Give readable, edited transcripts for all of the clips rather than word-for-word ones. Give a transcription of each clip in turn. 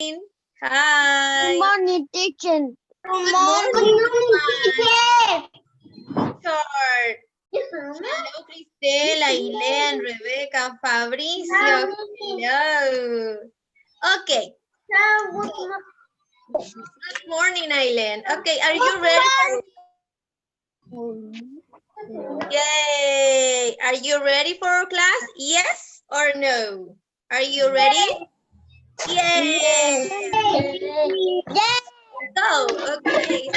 Hi. Good morning, teacher. Good morning, teacher. George. Hello, Cristela, Aileen, Rebecca, Fabricio. Hello. Okay. Good morning, Aileen. Okay, are you ready? Yay. Are you ready for class? Yes or no? Are you ready? Yay. So, okay.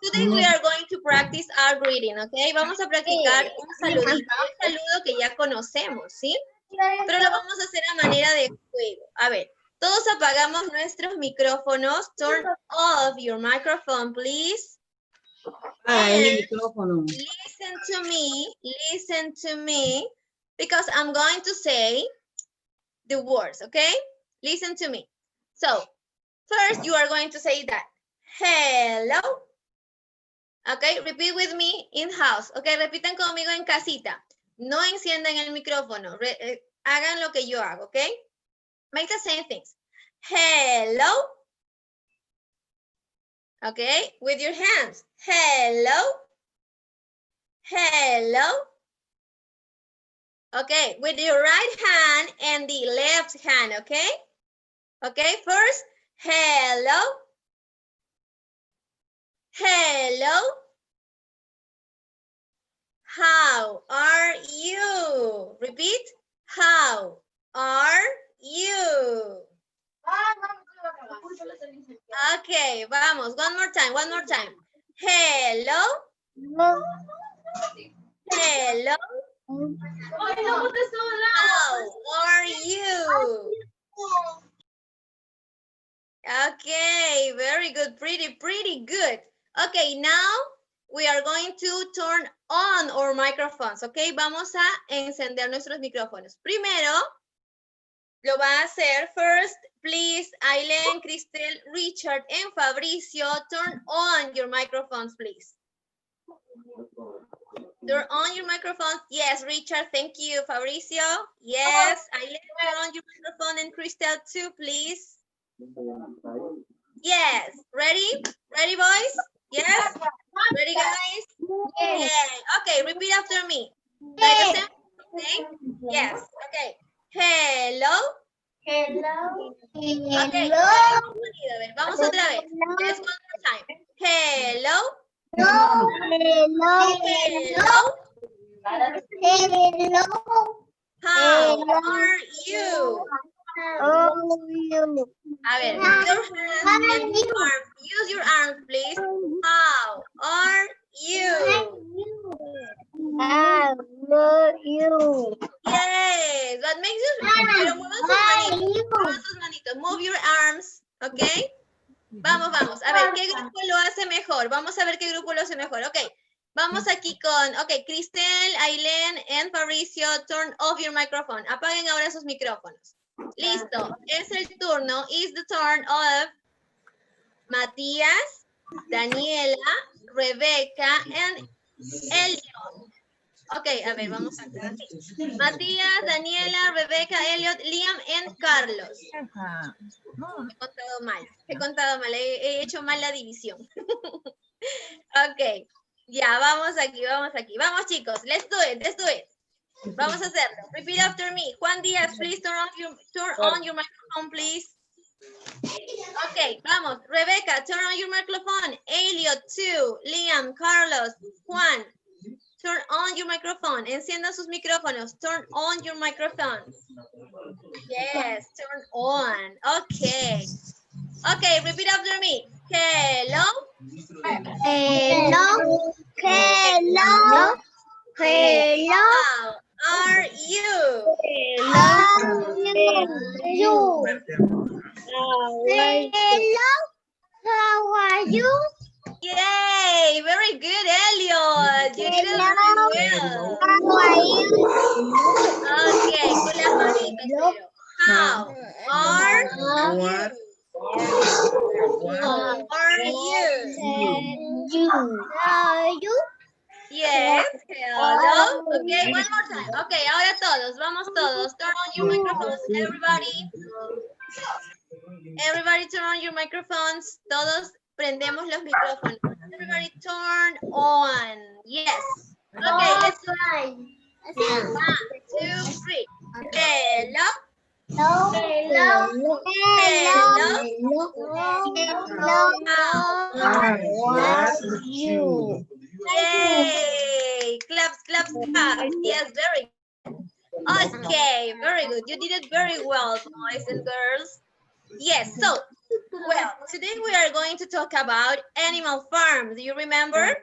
Today we are going to practice our greeting, okay? Vamos a practicar un saludito, un saludo que ya conocemos, ¿sí? Pero lo vamos a hacer a manera de juego. A ver, todos apagamos nuestros micrófonos. Turn off your microphone, please. And listen to me, because I'm going to say the words, okay? Listen to me. So, first you are going to say that. Hello. Okay, repeat with me in house. Okay, repitan conmigo en casita. No enciendan el micrófono. Hagan lo que yo hago, okay? Make the same things. Hello. Okay, with your hands. Hello. Hello. Okay, with your right hand and the left hand, okay? Okay, first, hello. Hello. How are you? Repeat. How are you? Okay, vamos. One more time. Hello. Hello. How are you? Okay, very good. Pretty good. Okay, now we are going to turn on our microphones, okay? Vamos a encender nuestros micrófonos. Primero, lo va a hacer first, please, Aileen, Cristel, Richard, and Fabricio. Turn on your microphones, please. Turn on your microphones. Yes, Richard, thank you. Fabricio, yes. Aileen, turn on your microphone, and Cristel too, please. Yes, ready? Ready, boys? Yes? Ready, guys? Yes. Okay, repeat after me. Like the same, okay? Yes, okay. Hello. Okay. A ver, vamos otra vez. Let's one more time. Hello. How are you? A ver, your hands and your arms. Use your arms, please. How are you? Yes, that makes you. Pero muevan sus manitos. Move your arms, okay? Vamos. A ver, ¿qué grupo lo hace mejor? Vamos a ver qué grupo lo hace mejor. Ok, vamos aquí con, ok, Cristel, Aileen, and Fabricio, turn off your microphone. Apaguen ahora sus micrófonos. Listo, es el turno, is the turn of Matías, Daniela, Rebeca, and Elliot. Ok, a ver, vamos a hacer así. Matías, Daniela, Rebeca, Elliot, Liam, and Carlos. He contado mal, he hecho mal la división. Ok, ya, vamos aquí. Vamos, chicos, let's do it. Vamos a hacerlo. Repeat after me. Juan Diaz, please turn on your microphone, please. Ok, vamos. Rebeca, turn on your microphone. Elliot, too. Liam, Carlos, Juan, turn on your microphone. Enciendan sus micrófonos. Turn on your microphone. Yes, turn on. Okay. Okay, repeat after me. Hello. How are you? How are you? Yay, very good, Elliot. You did it really well. How are you? Okay, con las manitas, pero. How are you? Yes, hello. Okay, one more time. Okay, ahora todos, vamos todos. Turn on your microphones, everybody. Everybody turn on your microphones. Todos prendemos los micrófonos. Everybody turn on. Yes. Okay, let's do it. 1, 2, 3. Hello. Hello. Yay. Claps, claps, claps. Yes, very good. Okay, very good. You did it very well, boys and girls. Yes, so, well, today we are going to talk about animal farm. Do you remember?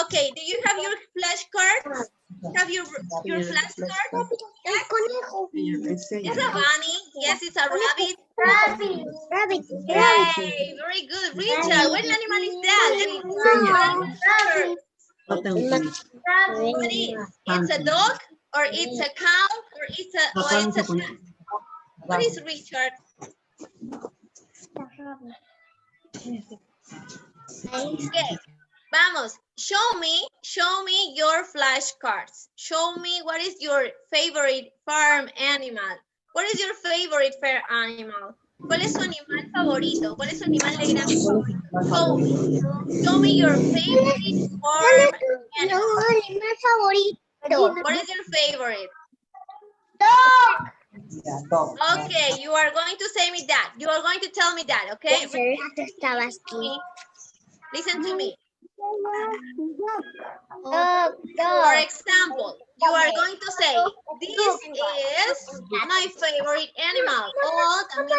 Okay, do you have your flashcards? Have your flashcards? Yes. It's a bunny. Yes, it's a rabbit. Rabbit. Yay, very good. Richard, what animal is that? What is? It's a dog, or it's a cow, or it's a cat? What is Richard? Okay, vamos. Show me your flashcards. Show me what is your favorite farm animal. What is your favorite farm animal? ¿Cuál es su animal favorito? ¿Cuál es su animal de granja favorito? Show me your favorite farm animal. What is your favorite? Dog. Okay, you are going to say me that. You are going to tell me that, okay? Listen to me. For example, you are going to say, this is my favorite animal. Or this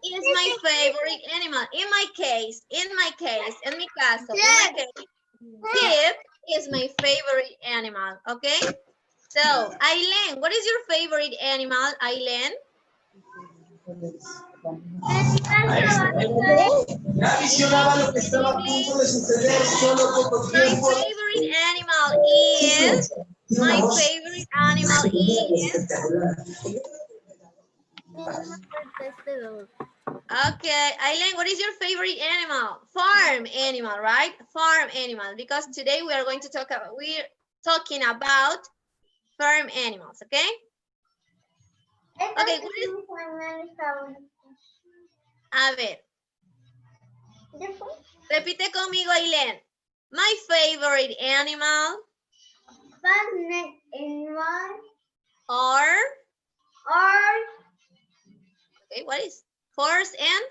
is my favorite animal. In my case, en mi caso, this is my favorite animal, okay? So, Aileen, what is your favorite animal, Aileen? Ya visionaba lo que estaba a punto de suceder solo poco tiempo. My favorite animal is. Okay, Aileen, what is your favorite animal? Farm animal, right? Farm animal. Because today we're talking about farm animals, okay? Okay, what is... A ver. Repite conmigo, Aileen. My favorite animal. Or. Okay, what is? Horse and?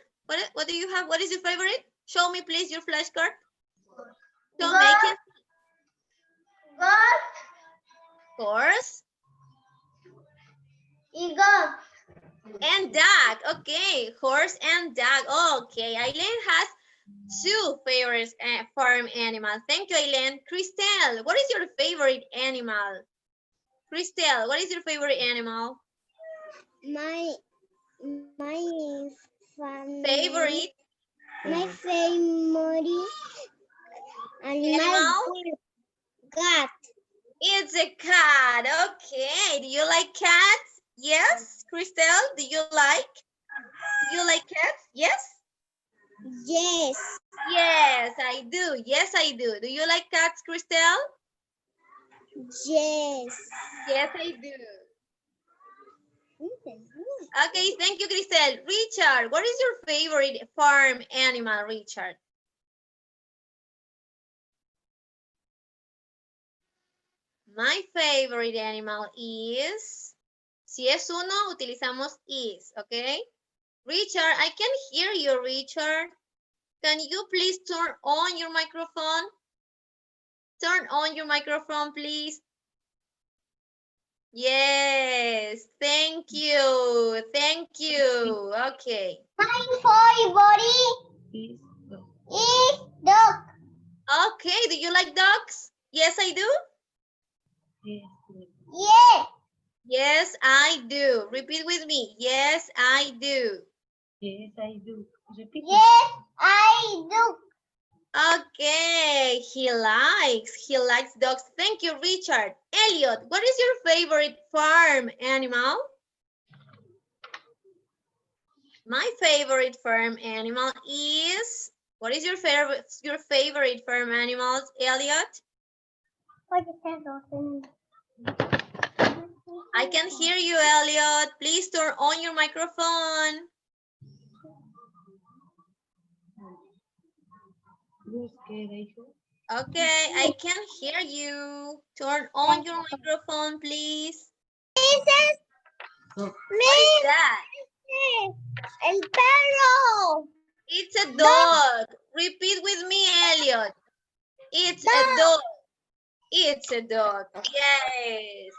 What do you have? What is your favorite? Show me, please, your flashcard. Don't make it. Horse. And dog. Okay, horse and dog. Okay, Aileen has two favorite farm animals. Thank you, Aileen. Christelle, what is your favorite animal? Christelle, what is your favorite animal? My favorite animal cat. It's a cat. Okay. Do you like cats? Yes, Christelle. Do you like cats? Yes. Yes. Yes, I do. Yes, I do. Do you like cats, Christelle? Yes. Yes, I do. Okay, thank you, Christelle. Richard, what is your favorite farm animal, Richard? My favorite animal is, si es uno, utilizamos is, okay? Richard, I can hear you, Richard. Can you please turn on your microphone? Turn on your microphone, please. Yes, thank you. Thank you. Okay. My favorite is dog. Okay, do you like dogs? Yes, I do. Yes. Yes, I do. Repeat with me. Yes, I do. Yes, I do. Repeat. Yes, I do. Okay, he likes dogs. Thank you, Richard. Elliot, what is your favorite farm animal? My favorite farm animal is, what is your favorite farm animals, Elliot? I can hear you, Elliot. Please turn on your microphone. Okay, I can hear you. Turn on your microphone, please. What is that? El perro. It's a dog. Repeat with me, Elliot. It's a dog. It's a dog. Yes.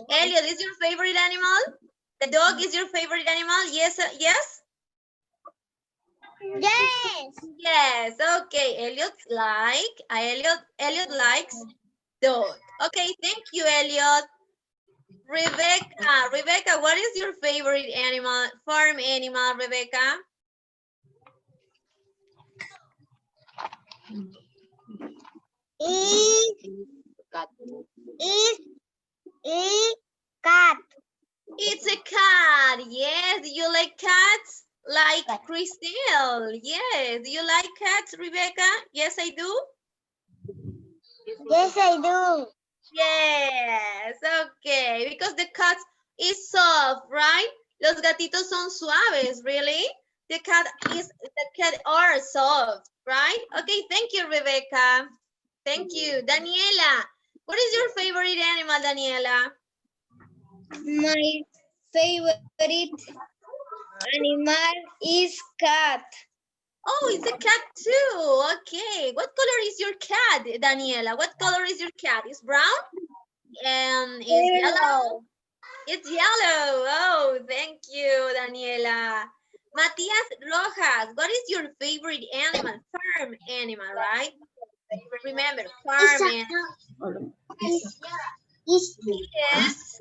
Elliot, is your favorite animal? The dog is your favorite animal? Yes, yes? Yes. Yes. Okay. Elliot likes dog. Okay, thank you, Elliot. Rebecca, what is your favorite animal, farm animal, Rebecca? Is a cat. It's a cat. Yes. Do you like cats? Like Christelle. Yes. Do you like cats, Rebecca? Yes, I do. Yes, I do. Yes. Okay. Because the cat is soft, right? Los gatitos son suaves, really? The cat are soft, right? Okay. Thank you, Rebecca. Thank you. Daniela, what is your favorite animal, Daniela? My favorite animal is cat. Oh, it's a cat too. Okay. What color is your cat, Daniela? What color is your cat? Is brown? Is yellow? It's yellow. Oh, thank you, Daniela. Matias Rojas, what is your favorite animal? Farm animal, right? Remember, farm animal. Is Yes.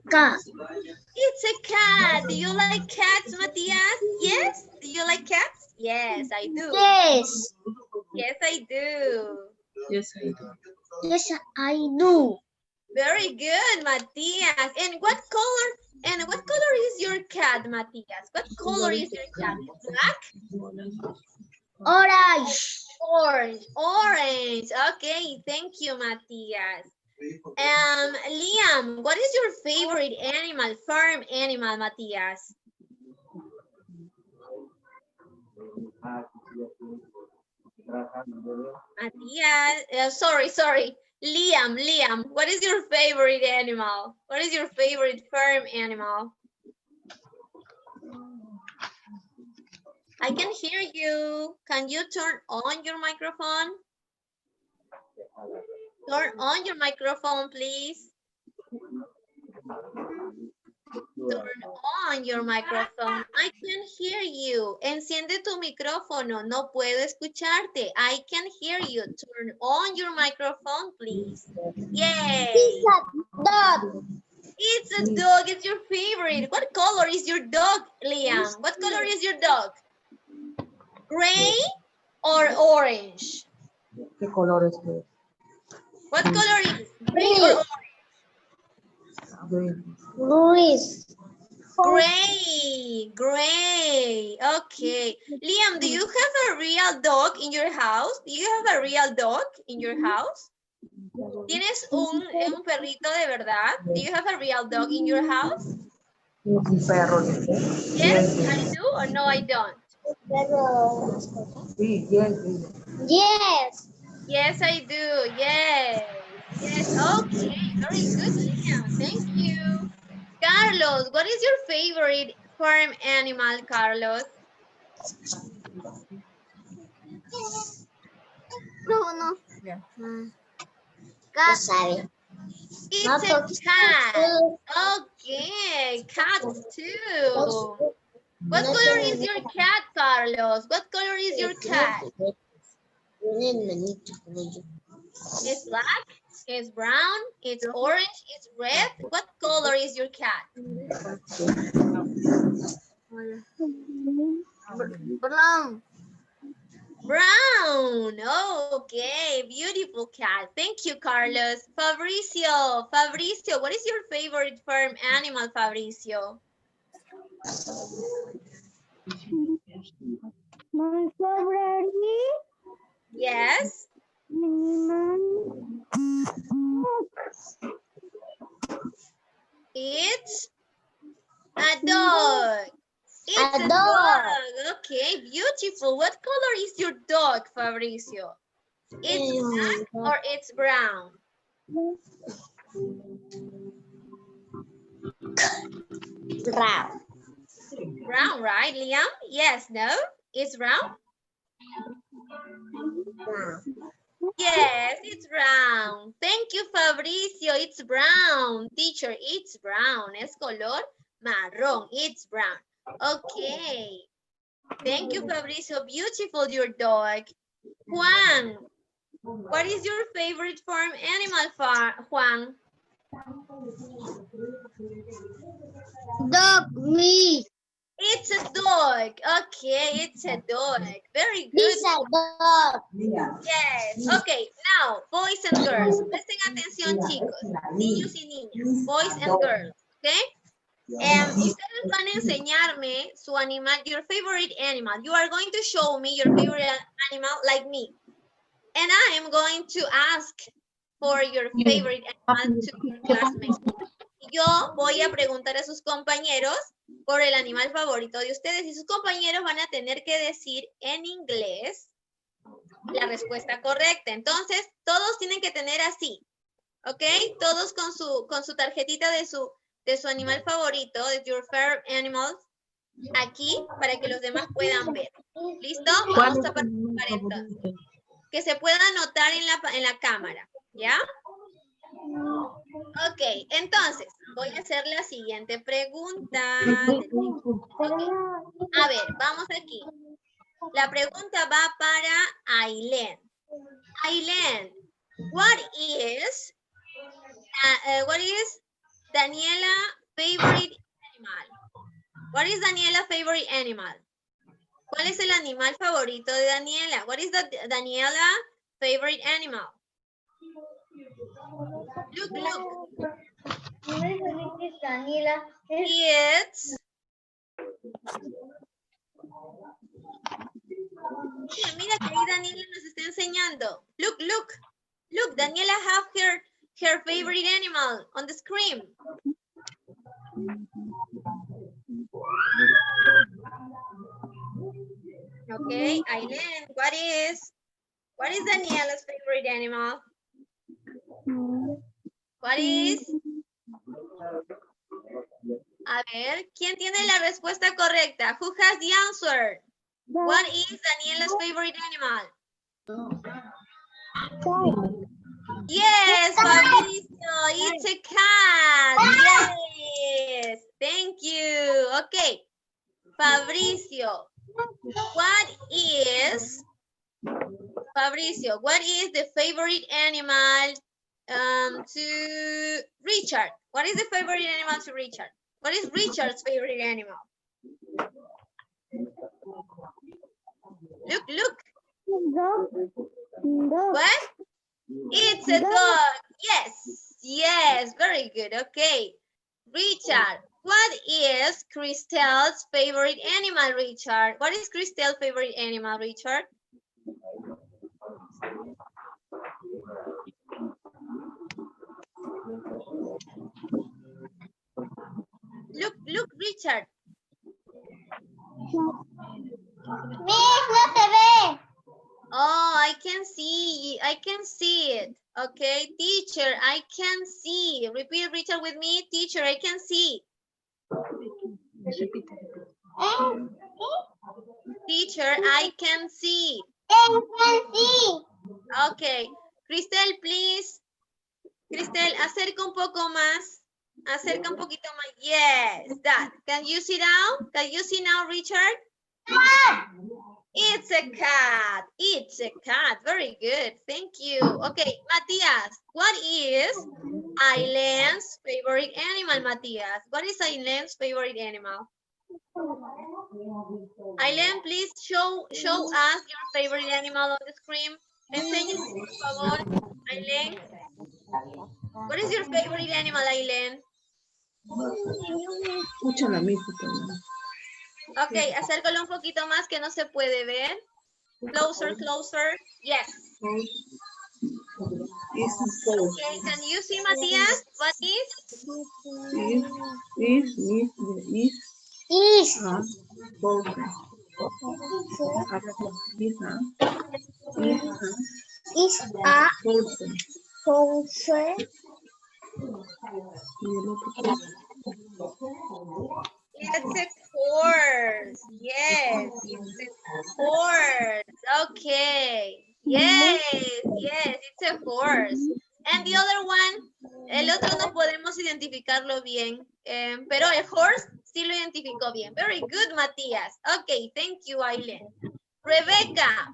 cat. It's a cat. Do you like cats, Matias? Yes? Do you like cats? Yes, I do. Yes. Yes, I do. Yes, I do. Very good, Matias. And what color is your cat, Matias? What color is your cat? Black? Orange. Orange. Orange. Okay, thank you, Matias. Liam, what is your favorite animal, farm animal, Matias? Matias, sorry. Liam, what is your favorite animal? What is your favorite farm animal? I can hear you. Can you turn on your microphone? Turn on your microphone, please. Turn on your microphone. I can hear you. Enciende tu micrófono. No puedo escucharte. I can hear you. Turn on your microphone, please. Yay. It's a dog. It's a dog. It's your favorite. What color is your dog, Liam? What color is your dog? Gray or orange? ¿Qué color es que? What color is gray or orange? Luis. Gray. Okay. Liam, do you have a real dog in your house? Do you have a real dog in your house? ¿Tienes un perrito de verdad? Do you have a real dog in your house? Un perro. Yes, I do or no, I don't? Sí, yes. Yes. Yes, I do. Yes. Okay. Very good, Liam. Thank you. Carlos, what is your favorite farm animal, Carlos? No. Cat. It's a cat. Okay, cats too. What color is your cat, Carlos? What color is your cat? It's black, it's brown, it's orange, it's red. What color is your cat? Brown. Brown. Okay, beautiful cat. Thank you, Carlos. Fabricio, what is your favorite farm animal, Fabricio? My favorite Yes. animal. It's a dog. It's a A dog. dog. Okay, beautiful. What color is your dog, Fabricio? It's black or it's brown? Brown. Brown, right, Liam? Yes, no? It's brown? Yes, it's brown. Thank you, Fabricio. It's brown. Teacher, it's brown. Es color marrón. It's brown. Okay. Thank you, Fabricio. Beautiful, your dog. Juan, what is your favorite farm animal, Juan? Dog. Me. It's a dog. Okay, it's a dog. Very good. It's a dog. Yes. Okay, now, boys and girls. Presten atención, chicos. Niños y niñas. Boys and girls. Okay? Ustedes van a enseñarme su animal, your favorite animal. You are going to show me your favorite animal like me. And I am going to ask for your favorite animal to your classmates. Yo voy a preguntar a sus compañeros por el animal favorito de ustedes y sus compañeros van a tener que decir en inglés la respuesta correcta. Entonces, todos tienen que tener así, ¿ok? Todos con su tarjetita de su animal favorito, de your favorite animals, aquí para que los demás puedan ver. ¿Listo? Vamos a participar entonces. Que se pueda anotar en la cámara, ¿ya? Ok, entonces, voy a hacer la siguiente pregunta. Okay. A ver, vamos aquí. La pregunta va para Ailén. Ailén, what is Daniela favorite animal? What is Daniela favorite animal? ¿Cuál es el animal favorito de Daniela? What is Daniela favorite animal? Look. Daniela. It's... Mira que ahí Daniela nos está enseñando. Look. Daniela have her favorite animal on the screen. Okay, Aileen, what is Daniela's favorite animal? What is? A ver, ¿quién tiene la respuesta correcta? Who has the answer? What is Daniela's favorite animal? Yes, Fabricio, it's a cat. Yes, thank you. Okay, Fabricio, what is the favorite animal to Richard? What is the favorite animal to Richard? What is Richard's favorite animal? Look. What? It's a dog. Yes, very good. Okay. Richard, what is Christelle's favorite animal, Richard? What is Christelle's favorite animal, Richard? Look, Richard. No se ve. Oh, I can see it. Okay, teacher, I can see. Repeat, Richard, with me. Teacher, I can see. Teacher, I can see. Okay. Cristel, please. Cristel, acerca un poco más. Acerca un poquito más. Yes, that. Can you see now? Can you see now, Richard? It's a cat. It's a cat. Very good. Thank you. Okay, Matías, what is Aileen's favorite animal, Matías? What is Aileen's favorite animal? Aileen, please show us your favorite animal on the screen. Enséñanos, por favor, Aileen. What is your favorite animal, Aileen? Ok, acércalo un poquito más que no se puede ver. Closer, closer. Yes. Okay, can you see, Matías? What is? Is. Is a person. It's a course. Yes, it's a course. Okay. Yes, yes, it's a horse. And the other one, el otro no podemos identificarlo bien, pero el horse sí lo identificó bien. Very good, Matías. Okay, thank you, Aileen. Rebecca,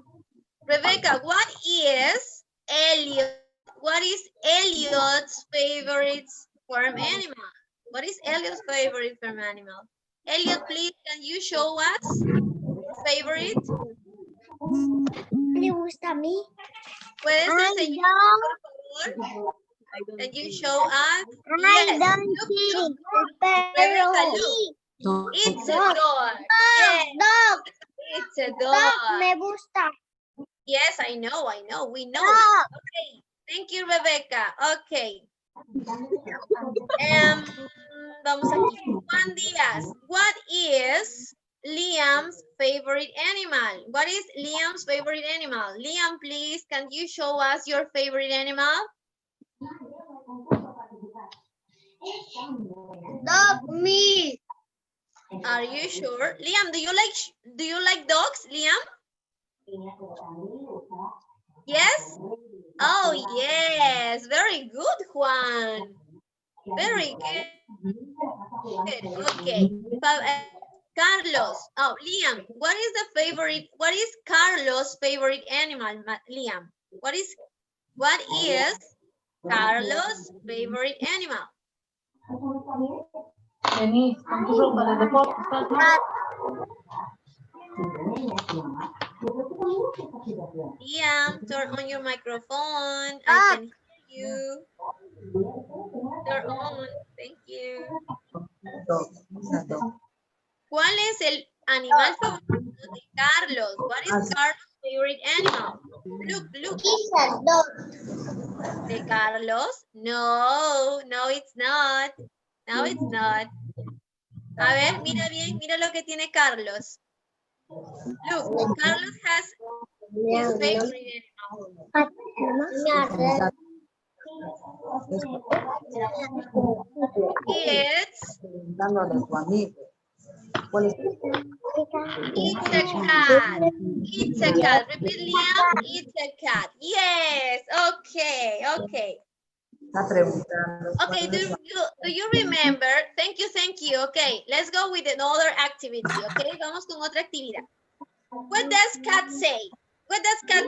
what is Elliot? What is Elliot's favorite farm animal? What is Elliot's favorite farm animal? Elliot, please, can you show us your favorite? ¿Le gusta a mí? ¿Puedes enseñar, por favor? Can you show us? Yes. Look. Rebecca, look. It's a dog. Yes. Dog. It's a Dog dog. me gusta. Yes, I know. We know. Dog. Okay. Thank you, Rebecca. Okay. Vamos aquí. Juan Diaz. What is Liam's favorite animal? What is Liam's favorite animal? Liam, please, can you show us your favorite animal? Dog me. Are you sure? Liam, do you like dogs, Liam? Yes? Oh, yes. Very good, Juan. Very good. Okay. Carlos. Oh, Liam, what is Carlos' favorite animal, Liam? What is Carlos' favorite animal? Vení, con tu ropa de deporte. Liam, turn on your microphone. I can hear you. Turn on. Thank you. ¿Cuál es el animal favorito de Carlos? What is Carlos' favorite animal? Look. ¿De Carlos? No, it's not. No, it's not. A ver, mira bien, mira lo que tiene Carlos. Look, Carlos has his favorite animal. It's a cat. Repeat, Liam. It's a cat. Yes. Okay. Okay, do you remember? Thank you. Okay, let's go with another activity. Okay, vamos con otra actividad. What does cat say? What does cat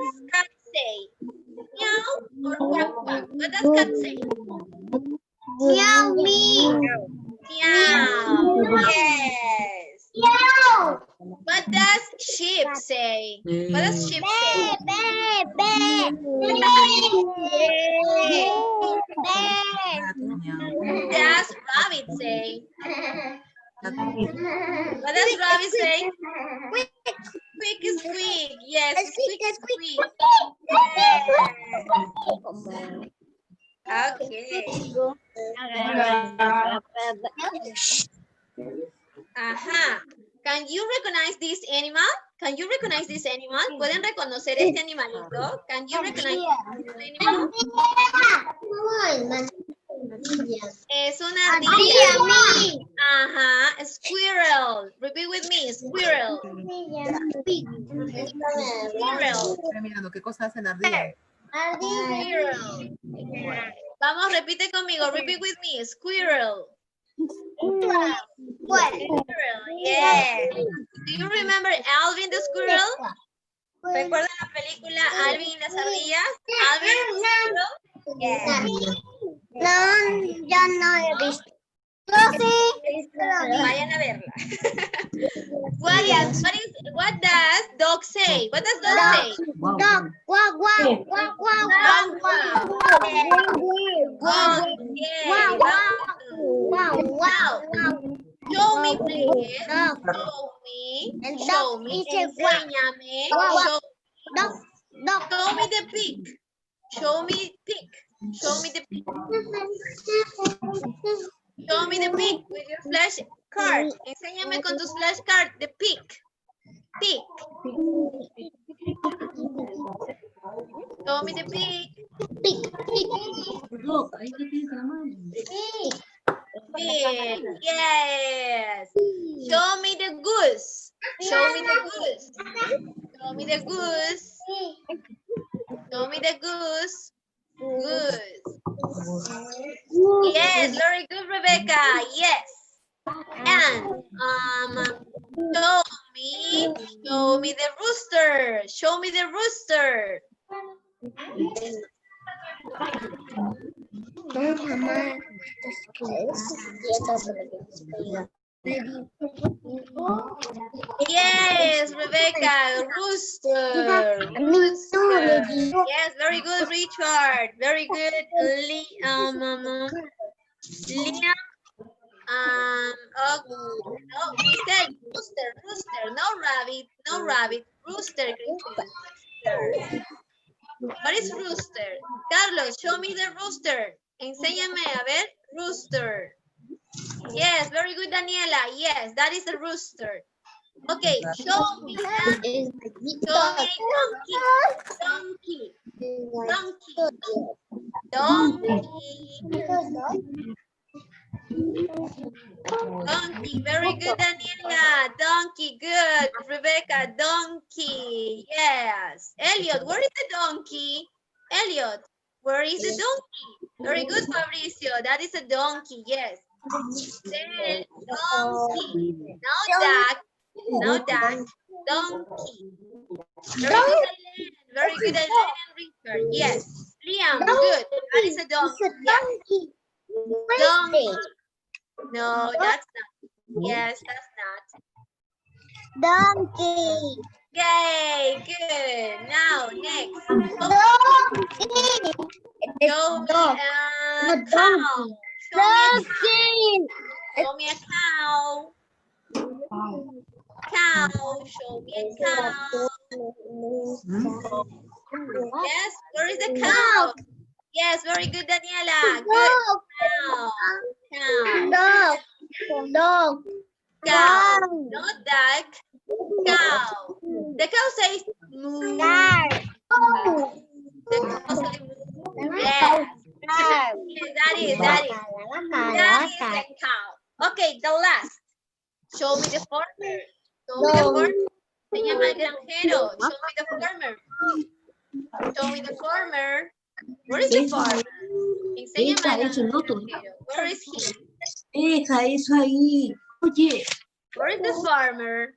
say? Meow or quack quack? What does cat say? Meow me. Meow. Yes. Meow. What does sheep say? What does sheep say? What does rabbit say? What does rabbit say? Squeak, squeak. Yes, squeak. Yes. Okay. Ajá. Can you recognize this animal? ¿Pueden reconocer este animalito? Can you recognize this animal? Es una ardilla. Ajá. Squirrel. Repeat with me. Squirrel. Squirrel. Mirando qué cosa hace la ardilla. Squirrel. Vamos, repite conmigo. Repeat with me. Squirrel. Squirrel. Yes. Do you remember Alvin the squirrel? ¿Recuerdan la película Alvin y las ardillas? Alvin the squirrel. Yes. No, ya no he visto. Vayan a verla. What does dog say? What does dog say? Dog. Guau, guau, guau, guau, Wow. Show me, please. Show me. Show me. Enséñame. Show me the pic. Show me pic. Show me the pic. Show me the pic with your flash card. Enséñame con tus flash card the pic. Pic. Show me the pic. Pic. Yes. Show me the goose. Show me the goose. Show me the goose. Show me the goose. Good. Yes, very good, Rebecca. Yes. And show me the rooster. Show me the rooster. Yes, Rebecca, rooster. Rooster. Yes, very good, Richard. Very good, Liam. No, we said rooster, rooster, no rabbit, rooster. Rooster. What is rooster? Carlos, show me the rooster. Enséñame, a ver, rooster. Yes, very good, Daniela. Yes, that is a rooster. Okay, show me a donkey. Donkey, very good, Daniela. Donkey, good. Rebecca, donkey. Yes. Elliot, where is the donkey? Elliot, where is the donkey? Very good, Fabricio. That is a donkey, yes. Then donkey. No duck. No duck. Donkey. Very good, Elaine and Richard. Yes. Liam, good. That is a donkey. Yes. Donkey. No, that's not. Yes, that's not. Donkey. Yay, good. Now, next. Show me a cow. Show me a cow. Cow. Show me a cow. Yes, where is the cow? Yes, very good, Daniela. Good. Cow. Dog. Cow. Not duck. Cow. The cow says moo. The cow says moo. Yes. That is the cow. Okay, the last. Show me the farmer. Show me the farmer. Se llama el granjero. Show me the farmer. Show me the farmer. Where is the farmer? Enséñame al granjero. Where is he? Deja eso ahí. Oye. Where is the farmer?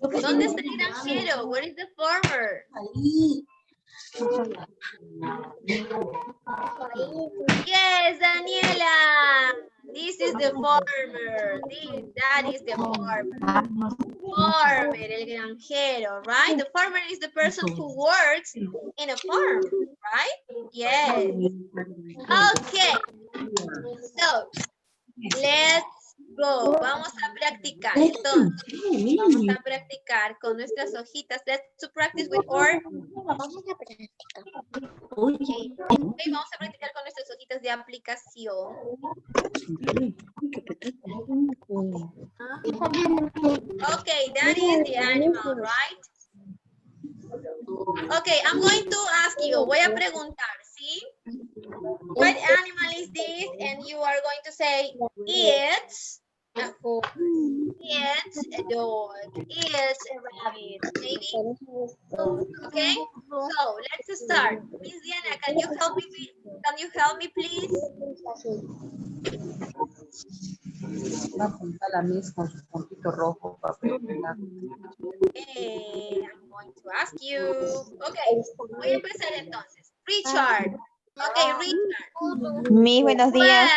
¿Dónde está el granjero? Where is the farmer? Ahí. Yes, Daniela. This is the farmer. That is the farmer. Farmer, el granjero, right? The farmer is the person who works in a farm, right? Yes. Okay. So, let's go. Vamos a practicar. Entonces, vamos a practicar con nuestras hojitas. Let's practice with our... Okay. Vamos a practicar con nuestras hojitas de aplicación. Okay, that is the animal, right? Okay, I'm going to ask you. Voy a preguntar, ¿sí? What animal is this? And you are going to say, it's a dog, it's a rabbit, maybe. Okay, so let's start. Miss Diana, can you help me? Can you help me, please? Va a apuntar la Miss con sus puntitos rojos, papel. Okay, I'm going to ask you. Okay, voy a empezar entonces. Richard. Okay, Richard. Miss, buenos días.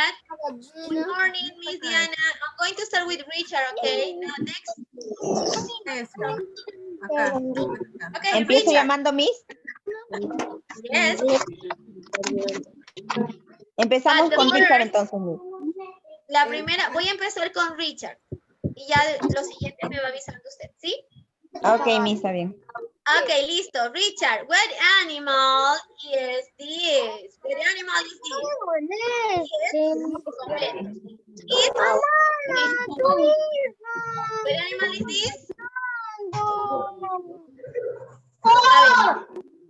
Good morning, Miss Diana. I'm going to start with Richard, okay? Now next. Eso. Acá. Okay, ¿Empiezo Richard. llamando Miss? Yes. Empezamos But con first, Richard entonces, Miss. La primera, voy a empezar con Richard. Y ya lo siguiente me va avisando usted, ¿sí? Ok, Miss, está bien. Ok, listo. Richard, what animal is this? What animal is this? It's what animal is this?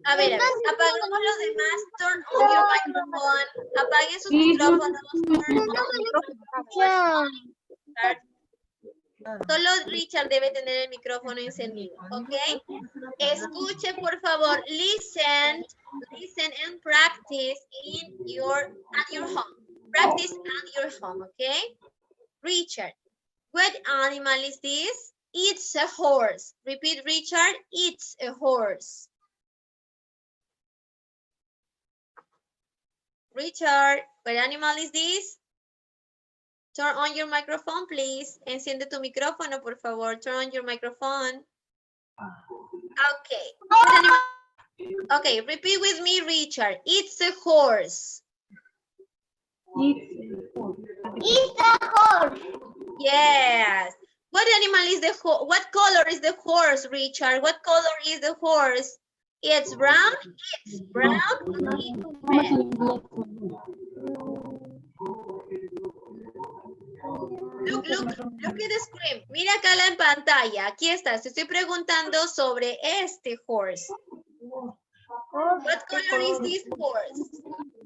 A ver, apagamos los demás. Turn on your microphone. Apaguen sus micrófonos. Turn on your microphone. Solo Richard debe tener el micrófono encendido, ¿ok? Escuche, por favor. Listen and practice at your home. Practice at your home, ¿ok? Richard, what animal is this? It's a horse. Repeat, Richard. It's a horse. Richard, what animal is this? Turn on your microphone, please. Enciende tu micrófono, por favor. Turn on your microphone. Okay. Okay, repeat with me, Richard. It's a horse. It's a horse. Yes. What animal is the horse? What color is the horse, Richard? What color is the horse? It's brown. It's brown. It's red. Look at the screen. Mira acá en pantalla. Aquí está. Te estoy preguntando sobre este horse. What color is this horse?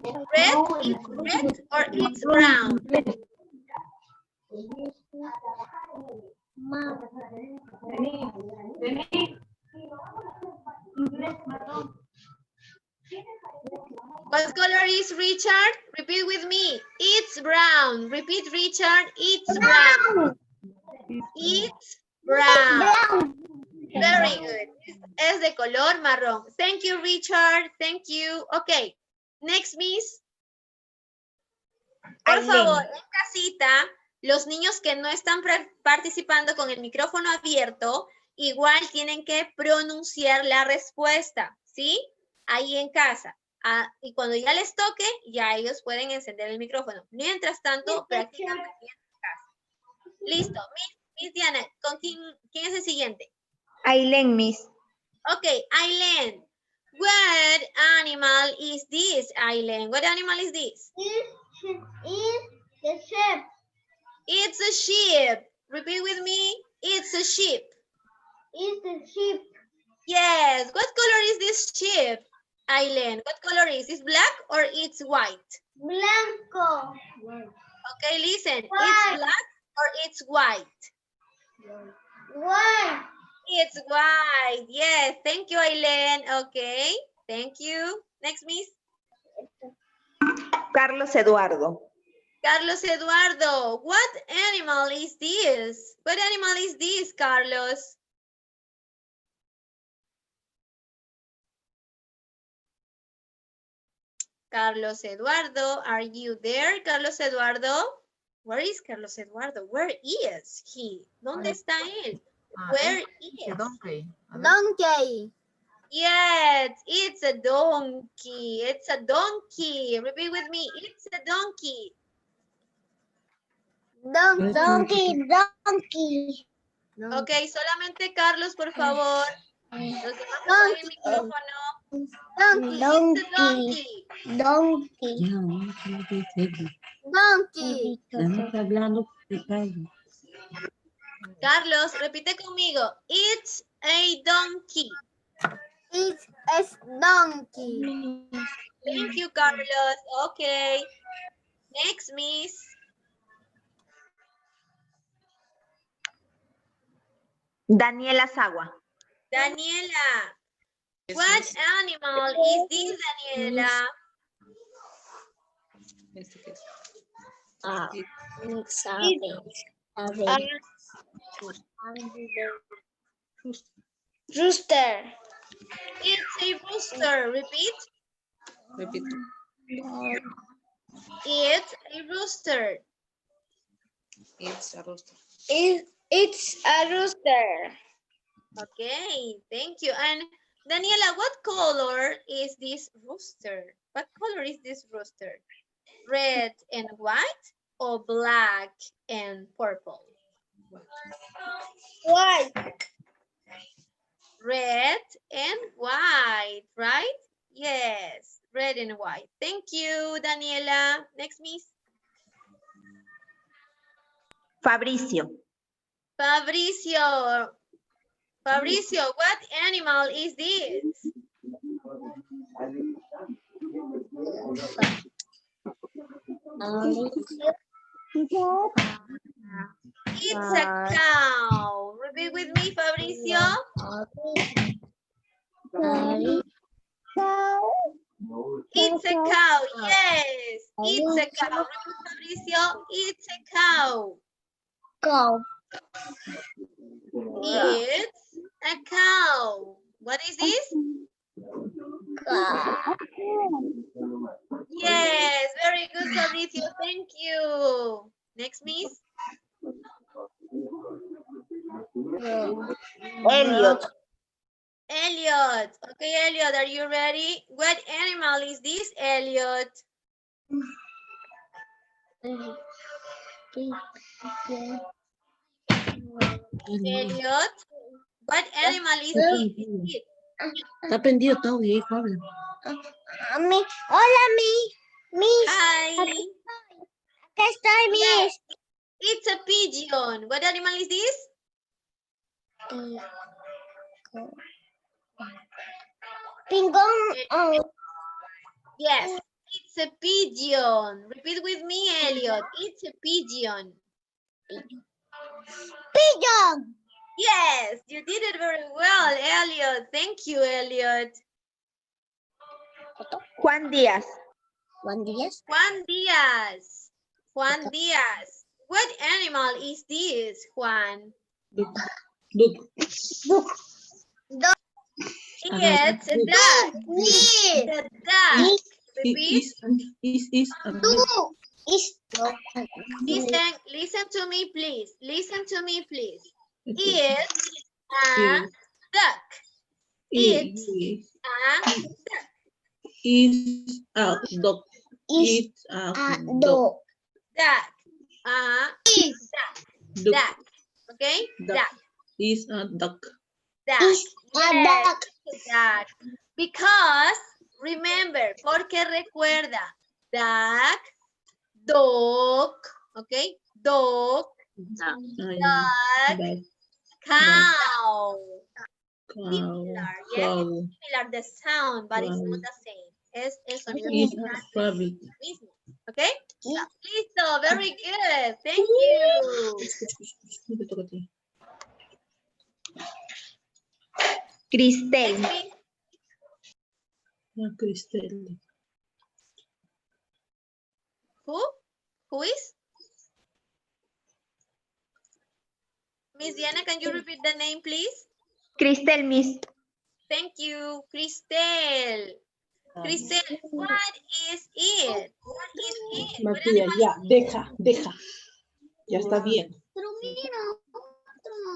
Red? It's red or it's brown? What color is Richard? Repeat with me. It's brown. Repeat, Richard. It's brown. It's brown. Very good. Es de color marrón. Thank you, Richard. Thank you. Okay. Next, Miss. Por favor, en casita, los niños que no están participando con el micrófono abierto, igual tienen que pronunciar la respuesta, ¿sí? Ahí en casa. Y cuando ya les toque, ya ellos pueden encender el micrófono. Mientras tanto, practican aquí en casa. Listo. Miss Diana, ¿con quién es el siguiente? Aileen, Miss. Ok, Aileen. What animal is this, Aileen? What animal is this? It's a sheep. It's a sheep. Repeat with me. It's a sheep. It's a sheep. Yes. What color is this sheep, Aileen? What color is it? Black or it's white? Blanco. Okay, listen. White. It's black or it's white? White. It's white. Yes. Thank you, Aileen. Okay. Thank you. Next, Miss. Carlos Eduardo. Carlos Eduardo. What animal is this? What animal is this, Carlos? Carlos Eduardo, are you there, Carlos Eduardo? Where is Carlos Eduardo? Where is he? ¿Dónde está él? Where is? Donkey. Donkey. Yes, it's a donkey. It's a donkey. Repeat with me. It's a donkey. Donkey. Ok, solamente Carlos, por favor. Los demás apaguen el micrófono. It's a donkey. Donkey. Carlos, repite conmigo. It's a donkey. It's a donkey. Thank you, Carlos. Okay. Next, Miss. Daniela Sagua. Daniela. What animal is this, Daniela? Rooster. It's a rooster. Repeat. It's a rooster. It's a rooster. Okay, thank you. And Daniela, what color is this rooster? What color is this rooster? Red and white or black and purple? White. Red and white, right? Yes, red and white. Thank you, Daniela. Next, Miss. Fabricio. Fabricio. Fabricio, what animal is this? It's a cow. Repeat with me, Fabricio. It's a cow. Yes, it's a cow. Repeat, Fabricio. It's a cow. Cow. It's a cow. What is this? Yes, very good, Fabricio. Thank you. Next, Miss. Elliot. Elliot. Okay, Elliot, are you ready? What animal is this, Elliot? Elliot, what animal is it? Está prendido todo, hijo, habla. Hola, Miss. Hi. Acá estoy, Miss. It's a pigeon. What animal is this? Pingón. Yes, it's a pigeon. Repeat with me, Elliot. It's a pigeon. Pigeon. Yes, you did it very well, Elliot. Thank you, Elliot. Juan Díaz. Juan Díaz. Juan Diaz. Juan Diaz. What animal is this, Juan? Look. It's a duck. Miss. The duck. Repeat. Listen to me, please. Listen to me, please. It's a duck. It's a duck. Is a dog. It's a dog. Duck. Duck. Duck. Okay? Duck. Is a duck. Duck. A duck. Duck. Because, remember, porque recuerda, duck, dog, okay? Dog, duck, cow. Similar, yes? Similar the sound, but it's not the same. Es el sonido Is a rabbit. mismo. Okay? Listo, very good. Thank you. Cristel. Cristel. Who? Who is? Miss Diana, can you repeat the name, please? Cristel, Miss. Thank you, Cristel. Cristel, what is it? What is it? What Matías, animal ya, is it? deja. Ya está bien. Pero mira.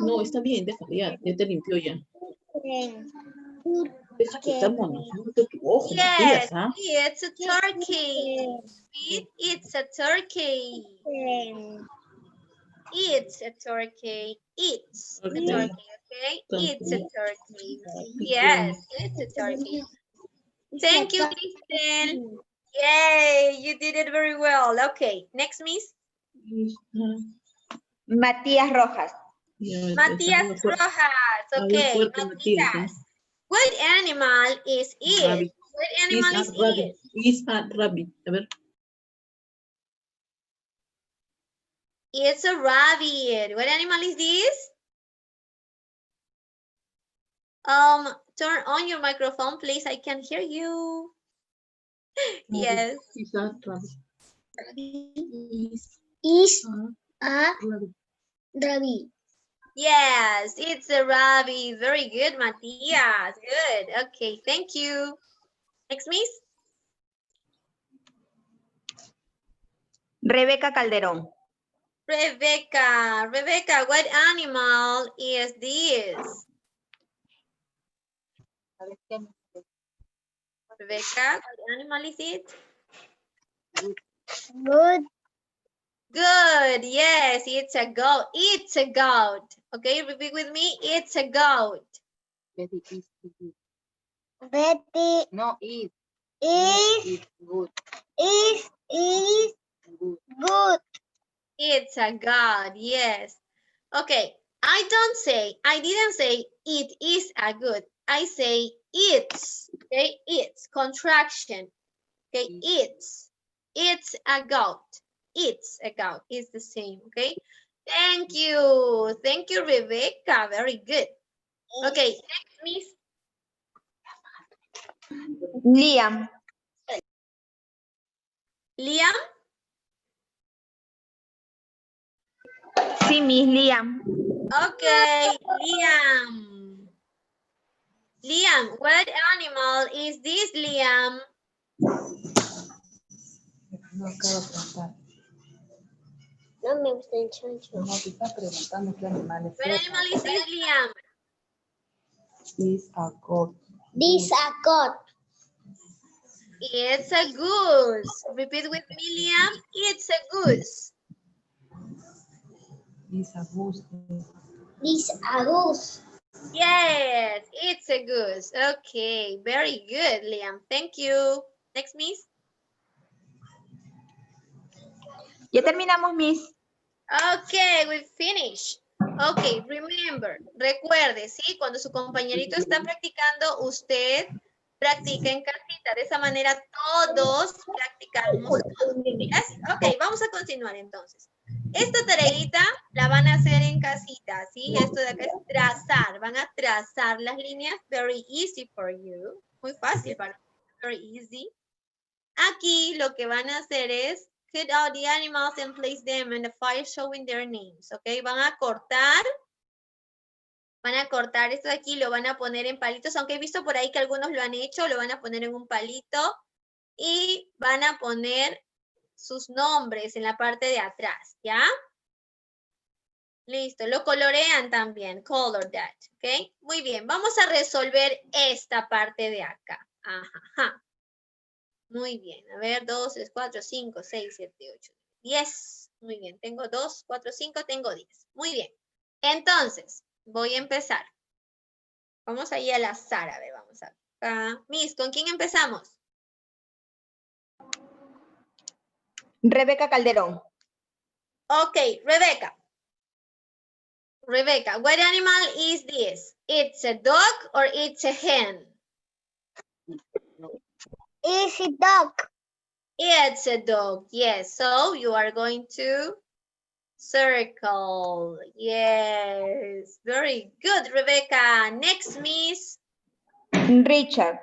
No, está bien, deja, ya te limpió ya. Deja que estamos analizando tu ojo, Yes, Matías, ¿ah? it's a turkey. Repeat, it's a turkey. It's a turkey. It's a turkey, okay? It's a turkey. Yes, it's a turkey. Thank you, Cristel. Yay, you did it very well. Okay, next, Miss. Matías Rojas. Matías Rojas. Okay, Matías. What animal is it? Rabbit. What animal is it? Is a rabbit. A ver. It's a rabbit. What animal is this? Turn on your microphone, please. I can hear you. Yes. Is a rabbit. Is A a rabbit. rabbit. Yes, it's a rabbit. Very good, Matias. Good. Okay, thank you. Next, Miss. Rebeca Calderón. Rebecca. Rebecca, what animal is this? Rebecca, what animal is it? Good. Good. Yes, it's a goat. It's a goat. Okay, repeat with me. It's a goat. Betty is good. Betty No, is. is Good. Good. good. It's a goat. Yes. Okay. I didn't say it is a good. I say it's. Okay, it's contraction. Okay, it's a goat. It's a goat. It's the same. Okay. Thank you. Thank you, Rebecca. Very good. Okay, next, Miss. Liam. Liam. Sí, Miss Liam. Okay, Liam. Liam, what animal is this, Liam? No acabo de preguntar. No me gusta el chancho. No, te está preguntando qué animal es. What animal is this, Liam? Is a goat. This a goat. It's a goose. Repeat with me, Liam. It's a goose. Is a goose. This a goose. Yes, it's a goose. Okay, very good, Liam. Thank you. Next, Miss. Ya terminamos, Miss. Okay, we finished. Okay, remember, recuerde, ¿sí? Cuando su compañerito está practicando, usted practica en casita. De esa manera todos practicamos. ¿Yes? Ok, vamos a continuar entonces. Esta tareita la van a hacer en casita, ¿sí? Esto de acá es trazar. Van a trazar las líneas. Very easy for you. Muy fácil para very easy. Aquí lo que van a hacer es cut out the animals and place them in the file showing their names. ¿Ok? Van a cortar esto de aquí, lo van a poner en palitos, aunque he visto por ahí que algunos lo han hecho, lo van a poner en un palito y van a poner sus nombres en la parte de atrás, ¿ya? Listo, lo colorean también, color that, ¿ok? Muy bien, vamos a resolver esta parte de acá. Ajá. Muy bien, a ver, 2, 3, 4, 5, 6, 7, 8, 10. Muy bien, tengo 2, 4, 5, tengo 10. Muy bien, entonces, voy a empezar. Vamos ahí al azar, a ver, vamos a ver. Acá. Miss, ¿con quién empezamos? Rebeca Calderón. Ok, Rebecca. Rebecca, what animal is this? It's a dog or it's a hen? It's a dog. It's a dog, yes. So you are going to circle. Yes, very good, Rebecca. Next, Miss. Richard.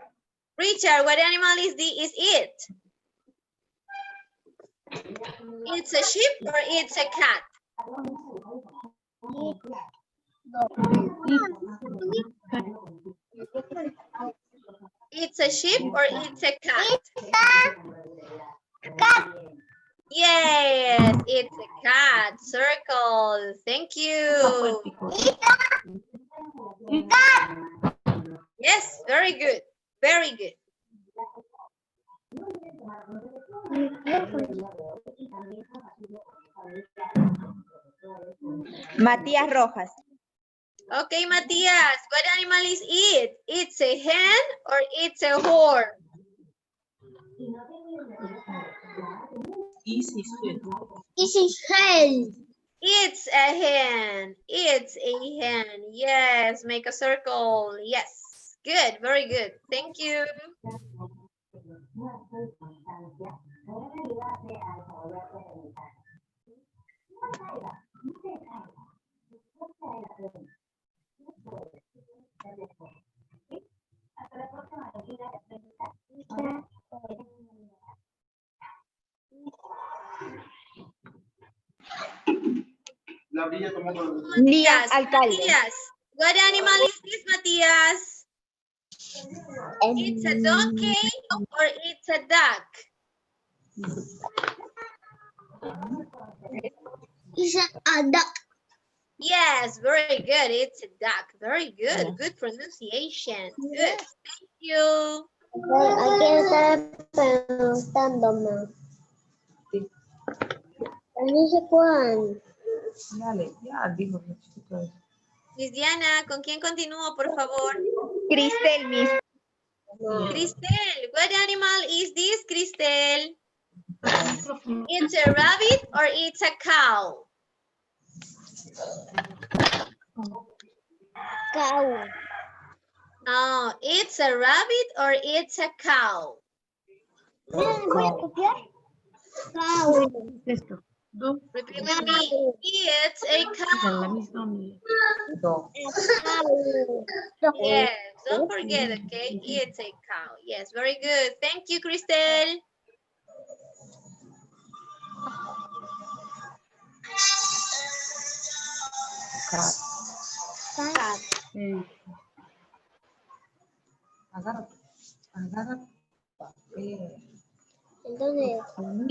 Richard, what animal is it? It's a sheep or it's a cat? It's a sheep or it's a cat? Cat. Yes, it's a cat. Circle. Thank you. Cat. Yes, very good. Very good. Matías Rojas. Okay, Matías, what animal is it? It's a hen or it's a horse? Easy. This is hen. It's a hen. It's a hen. Yes, make a circle. Yes, good, very good. Thank you. Díaz Alcalde. Matías, what animal is this, Matías? It's a donkey or it's a duck? It's a duck. Yes, very good. It's a duck. Very good. Good pronunciation. Good. Thank you. Aquí está preguntándome. Dice Juan. Dale, ya dijo el chiquito. Miss Diana, ¿con quién continúo, por favor? Cristel, Miss. Cristel, what animal is this, Cristel? It's a rabbit or it's a cow? Cow. No, it's a rabbit or it's a cow? Voy a copiar. Cow. Esto. Do. Repeat with me. It's a En la cow. misma unidad. Do. Cow. Yes, don't forget, okay? It's a cow. Yes, very good. Thank you, Cristel. Cat. Cat. Agarra. Agarra papel. Entonces,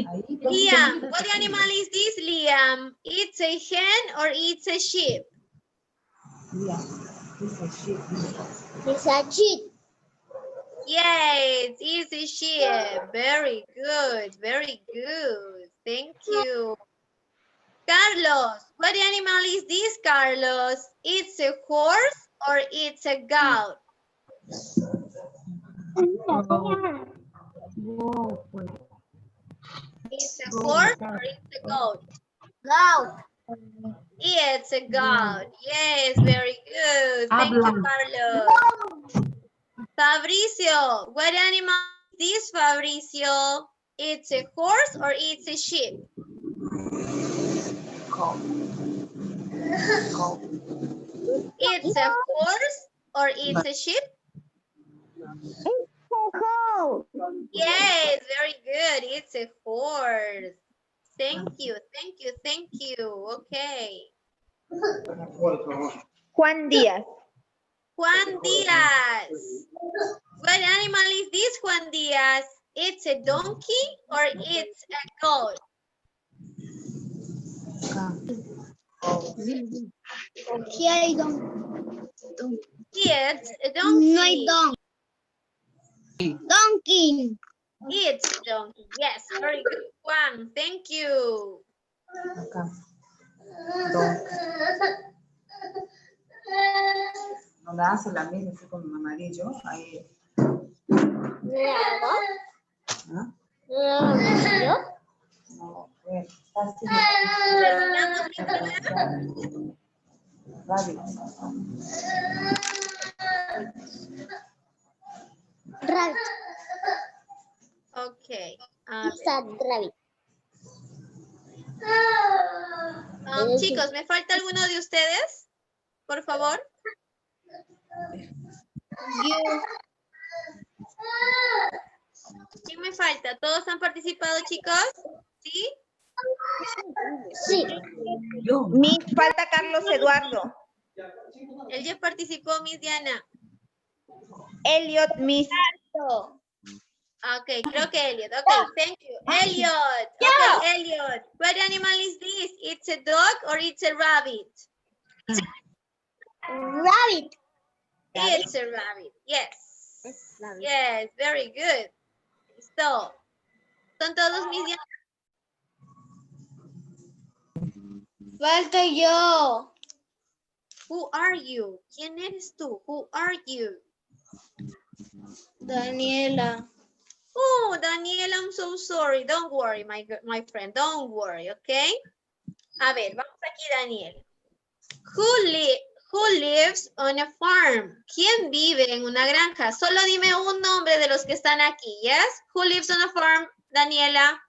Ahí. Liam, what animal is this, Liam? It's a hen or it's a sheep? Mira. Dice sheep. it's a sheep. Yes, it's a sheep. Very good, very good. Thank you. Carlos, what animal is this, Carlos? It's a horse or it's a goat? Go, pues. It's a horse or it's a goat? Goat. It's a goat. Yes, very good. Thank you, Hablan. Carlos. Fabricio, what animal is this, Fabricio? It's a horse or it's a sheep? Cow. Cow. It's a horse or it's a sheep? Cow. Yes, very good. It's a horse. Thank you, thank you, thank you. Okay. Juan Díaz. Juan Diaz. What animal is this, Juan Diaz? It's a donkey or it's a goat? Aquí hay don. It's a donkey. No hay don. Donkey. It's a donkey. Yes, very good. Juan, thank you. Acá. Do. No la hace la misma así con amarillo. Ahí. ¿Nada? ¿Ah? ¿Nada? No, bueno, fácil. Terminamos, Nicolás. Rabbit. Rabbit. Okay. It's a rabbit. Chicos, ¿me falta alguno de ustedes? Por favor. ¿Quién me falta? ¿Todos han participado, chicos? ¿Sí? Sí. Yo. Miss, falta Carlos Eduardo. Él ya participó, Miss Diana. Elliot, Miss. Ok, creo que Elliot. Ok, thank you. Elliot. Okay, Elliot. What animal is this? It's a dog or it's a rabbit? Rabbit. It's a rabbit. Yes. Yes, very good. Listo. ¿Son todos mis Diana? Falta yo. Who are you? ¿Quién eres tú? Who are you? Daniela. Oh, Daniel, I'm so sorry. Don't worry, my friend. Don't worry, okay? A ver, vamos aquí, Daniel. Who lives on a farm? ¿Quién vive en una granja? Solo dime un nombre de los que están aquí, yes? Who lives on a farm, Daniela?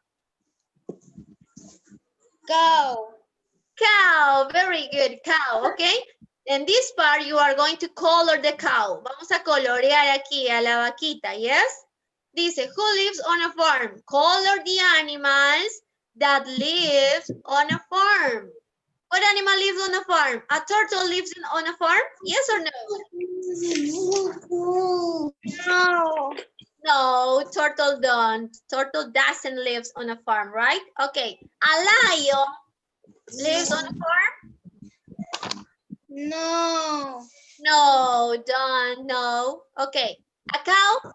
Cow. Cow, very good, cow, okay? In this part, you are going to color the cow. Vamos a colorear aquí a la vaquita, yes? Dice, who lives on a farm? Color the animals that live on a farm. What animal lives on a farm? A turtle lives on a farm? Yes or no? No. No, turtle don't. Turtle doesn't live on a farm, right? Okay. A lion lives on a farm? No. No, don't, no. Okay. A cow?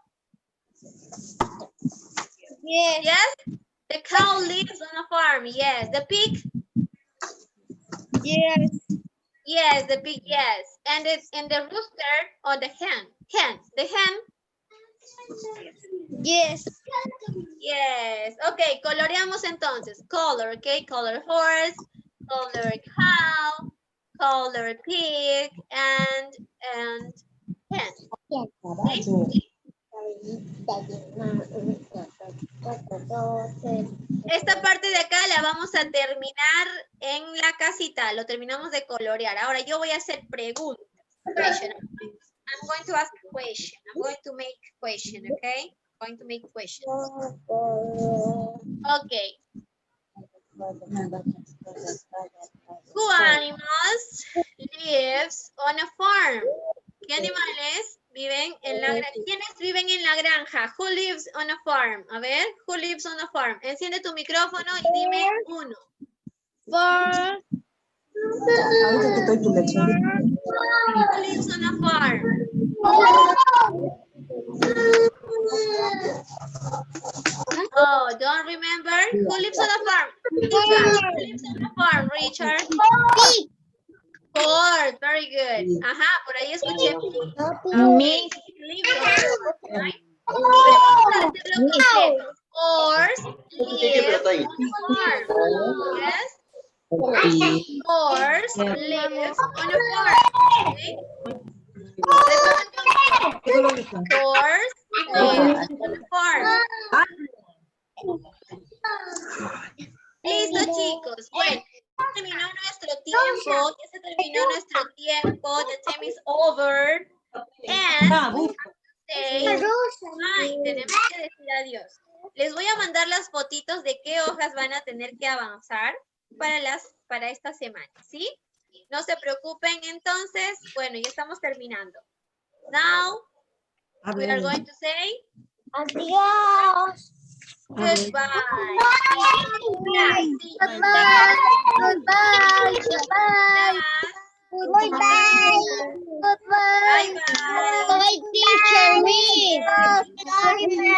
Yes. Yes? The cow lives on a farm. Yes. The pig? Yes. Yes, the pig, yes. And the rooster or the hen? Hen. The hen? Yes. Yes. Okay, coloreamos entonces. Color, okay? Color horse, color cow, color pig, and hen. Okay? Esta parte de acá la vamos a terminar en la casita. Lo terminamos de colorear. Ahora yo voy a hacer preguntas. Question. I'm going to ask a question. I'm going to make question, okay? I'm going to make questions. Okay. Who animals lives on a farm? ¿Qué animales viven en la granja? ¿Quiénes viven en la granja? Who lives on a farm? A ver, who lives on a farm? Enciende tu micrófono y dime uno. For Ahorita te doy tu lección. Who lives on a farm? Oh, don't remember? Who lives on a farm? Richard, who lives on a farm, Richard? Horse, very good. Ajá, por ahí escuché. Me. Lives on a farm, right? Vamos a hacerlo completo. Horse lives on a farm. Yes? Horse lives on a farm. Okay? Horse lives on a farm. Listo, chicos. Bueno, ya terminó nuestro tiempo. Ya se terminó nuestro tiempo. The time is over. And ay, tenemos que decir adiós. Les voy a mandar las fotitos de qué hojas van a tener que avanzar para esta semana, ¿sí? No se preocupen entonces. Bueno, ya estamos terminando. Now, we are going to say Adiós. goodbye. Goodbye. Goodbye. Goodbye. Goodbye. Goodbye. Bye bye. Bye, teacher. Me. Bye.